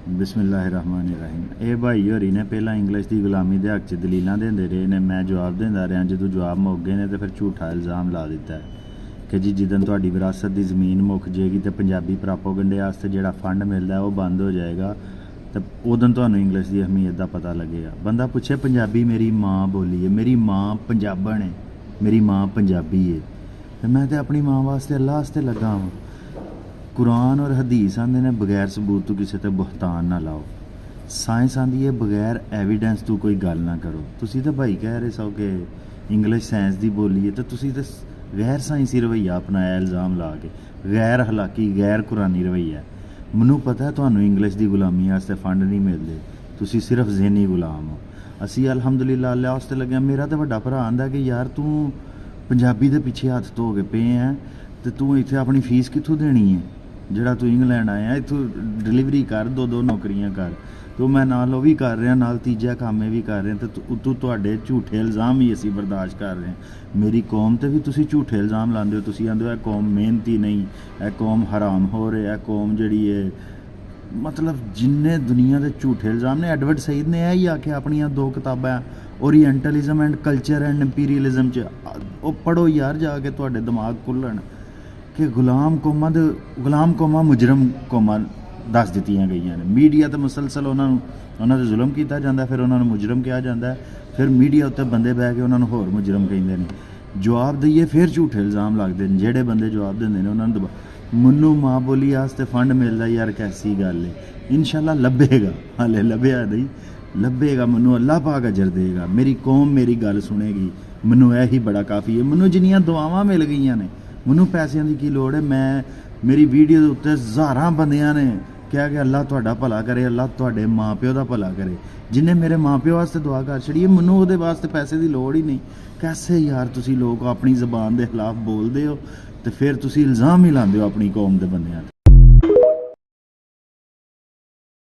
बिस्मिल्लाहिर्रहमानिर्रहीम। ਇਹ ਭਾਈ ਹੋਰੀ ਨੇ ਪਹਿਲਾਂ ਇੰਗਲਿਸ਼ ਦੀ ਗੁਲਾਮੀ ਦੇ ਹੱਕ 'ਚ ਦਲੀਲਾਂ ਦਿੰਦੇ ਰਹੇ ਨੇ। ਮੈਂ ਜਵਾਬ ਦਿੰਦਾ ਰਿਹਾ। ਜਦੋਂ ਜਵਾਬ ਮੁੱਕ ਗਏ ਨੇ ਤੇ ਫਿਰ ਝੂਠਾ ਇਲਜ਼ਾਮ ਲਾ ਦਿੱਤਾ ਹੈ ਕਿ ਜੀ ਜਿੱਦਣ ਤੁਹਾਡੀ ਵਿਰਾਸਤ ਦੀ ਜ਼ਮੀਨ ਮੁੱਕ ਜਾਏਗੀ ਤੇ ਪੰਜਾਬੀ ਪ੍ਰਾਪੋਗੰਡੇ ਵਾਸਤੇ ਜਿਹੜਾ ਫੰਡ ਮਿਲਦਾ ਉਹ ਬੰਦ ਹੋ ਜਾਏਗਾ ਤੇ ਉਦੋਂ ਤੁਹਾਨੂੰ ਇੰਗਲਿਸ਼ ਦੀ ਅਹਿਮੀਅਤ ਦਾ ਪਤਾ ਲੱਗੇਗਾ। ਬੰਦਾ ਪੁੱਛੇ ਪੰਜਾਬੀ ਮੇਰੀ ਮਾਂ ਬੋਲੀ ਹੈ, ਮੇਰੀ ਮਾਂ ਪੰਜਾਬਣ ਹੈ, ਮੇਰੀ ਮਾਂ ਪੰਜਾਬੀ ਹੈ ਤੇ ਮੈਂ ਤੇ ਆਪਣੀ ਮਾਂ ਵਾਸਤੇ ਅੱਲਾਹ ਵਾਸਤੇ ਲੱਗਾ ਹਾਂ। कुरान और हदीस आंदे ने बगैर सबूत तो किसी ते बहतान ना लाओ। साइंस आंदी है बगैर एविडेंस तो कोई गल ना करो। तुसी तो भाई कह रहे सो कि इंग्लिश साइंस दी बोली है तो तुसी तो गैर साइंसी रवैया अपनाया इल्ज़ाम ला के, गैर हलाकी गैर कुरानी रवैया। मैनू पता है तुहानू इंग्लिश की गुलामी वास्ते फंड नहीं मिलते, तुसी सिर्फ ज़हनी गुलाम हो। असी अलहमदुलिल्लाह अल्लाह वास्ते लगे। मेरा तो वड्डा भरा आंदा कि यार तू पंजाबी दे पिछे हत्थ धो के पे हैं तो तू इत्थे अपनी फीस कित्थों देनी है? ਜਿਹੜਾ ਤੂੰ ਇੰਗਲੈਂਡ ਆਇਆ ਇੱਥੋਂ ਡਿਲੀਵਰੀ ਕਰ ਦੋ ਨੌਕਰੀਆਂ ਕਰ ਤੋ ਮੈਂ ਨਾਲ ਉਹ ਵੀ ਕਰ ਰਿਹਾ, ਨਾਲ ਤੀਜਾ ਕੰਮ ਇਹ ਵੀ ਕਰ ਰਿਹਾ ਤੇ ਤੂੰ ਤੁਹਾਡੇ ਝੂਠੇ ਇਲਜ਼ਾਮ ਹੀ ਅਸੀਂ ਬਰਦਾਸ਼ਤ ਕਰ ਰਹੇ ਹਾਂ। ਮੇਰੀ ਕੌਮ ਤੇ ਵੀ ਤੁਸੀਂ ਝੂਠੇ ਇਲਜ਼ਾਮ ਲਾਉਂਦੇ ਹੋ। ਤੁਸੀਂ ਆਂਦੇ ਹੋ ਇਹ ਕੌਮ ਮਿਹਨਤੀ ਨਹੀਂ, ਇਹ ਕੌਮ ਹਰਾਮ ਹੋ ਰਿਹਾ, ਇਹ ਕੌਮ ਜਿਹੜੀ ਹੈ ਮਤਲਬ ਜਿੰਨੇ ਦੁਨੀਆ ਦੇ ਝੂਠੇ ਇਲਜ਼ਾਮ ਨੇ। ਐਡਵਰਡ ਸਈਦ ਨੇ ਇਹ ਹੀ ਆਖਿਆ ਆਪਣੀਆਂ 2 ਕਿਤਾਬਾਂ ਓਰੀਐਂਟਲਿਜ਼ਮ ਐਂਡ ਕਲਚਰ ਐਂਡ ਇੰਪੀਰੀਅਲਿਜ਼ਮ 'ਚ, ਉਹ ਪੜ੍ਹੋ ਯਾਰ ਜਾ ਕੇ, ਤੁਹਾਡੇ ਦਿਮਾਗ ਖੁੱਲ੍ਹਣ ਕਿ ਗੁਲਾਮ ਕੌਮਾਂ ਮੁਜਰਮ ਕੌਮਾਂ ਦੱਸ ਦਿੱਤੀਆਂ ਗਈਆਂ ਨੇ। ਮੀਡੀਆ ਤੇ ਮੁਸਲਸਲ ਉਹਨਾਂ ਦੇ ਜ਼ੁਲਮ ਕੀਤਾ ਜਾਂਦਾ, ਫਿਰ ਉਹਨਾਂ ਨੂੰ ਮੁਜਰਮ ਕਿਹਾ ਜਾਂਦਾ, ਫਿਰ ਮੀਡੀਆ ਉੱਤੇ ਬੰਦੇ ਬਹਿ ਕੇ ਉਹਨਾਂ ਨੂੰ ਹੋਰ ਮੁਜਰਮ ਕਹਿੰਦੇ ਨੇ। ਜਵਾਬ ਦਈਏ ਫਿਰ ਝੂਠੇ ਇਲਜ਼ਾਮ ਲੱਗਦੇ ਨੇ। ਜਿਹੜੇ ਬੰਦੇ ਜਵਾਬ ਦਿੰਦੇ ਨੇ ਉਹਨਾਂ ਨੂੰ ਮੈਨੂੰ ਮਾਂ ਬੋਲੀ ਵਾਸਤੇ ਫੰਡ ਮਿਲਦਾ ਯਾਰ ਕੈਸੀ ਗੱਲ ਹੈ। ਇਨਸ਼ਾਅੱਲਾ ਲੱਭੇਗਾ, ਹਾਲੇ ਲੱਭਿਆ ਨਹੀਂ, ਲੱਭੇਗਾ। ਮੈਨੂੰ ਅੱਲਾਹ ਪਾਕ ਅਜਰ ਦੇਗਾ। ਮੇਰੀ ਕੌਮ ਮੇਰੀ ਗੱਲ ਸੁਣੇਗੀ। ਮੈਨੂੰ ਇਹ ਹੀ ਬੜਾ ਕਾਫੀ ਹੈ। ਮੈਨੂੰ ਜਿੰਨੀਆਂ ਦੁਆਵਾਂ ਮਿਲ ਗਈਆਂ ਨੇ, ਮੈਨੂੰ ਪੈਸਿਆਂ ਦੀ ਕੀ ਲੋੜ ਹੈ। ਮੇਰੀ ਵੀਡੀਓ ਦੇ ਉੱਤੇ ਹਜ਼ਾਰਾਂ ਬੰਦਿਆਂ ਨੇ ਕਿਹਾ ਕਿ ਅੱਲਾਹ ਤੁਹਾਡਾ ਭਲਾ ਕਰੇ, ਅੱਲਾਹ ਤੁਹਾਡੇ ਮਾਂ ਪਿਓ ਦਾ ਭਲਾ ਕਰੇ। ਜਿੰਨੇ ਮੇਰੇ ਮਾਂ ਪਿਓ ਵਾਸਤੇ ਦੁਆ ਕਰ ਛੜੀ ਹੈ, ਮੈਨੂੰ ਉਹਦੇ ਵਾਸਤੇ ਪੈਸੇ ਦੀ ਲੋੜ ਹੀ ਨਹੀਂ। ਕੈਸੇ ਯਾਰ ਤੁਸੀਂ ਲੋਕ ਆਪਣੀ ਜ਼ਬਾਨ ਦੇ ਖਿਲਾਫ ਬੋਲਦੇ ਹੋ ਤੇ ਫਿਰ ਤੁਸੀਂ ਇਲਜ਼ਾਮ ਹੀ ਲਾਉਂਦੇ ਹੋ ਆਪਣੀ ਕੌਮ ਦੇ ਬੰਦਿਆਂ 'ਤੇ।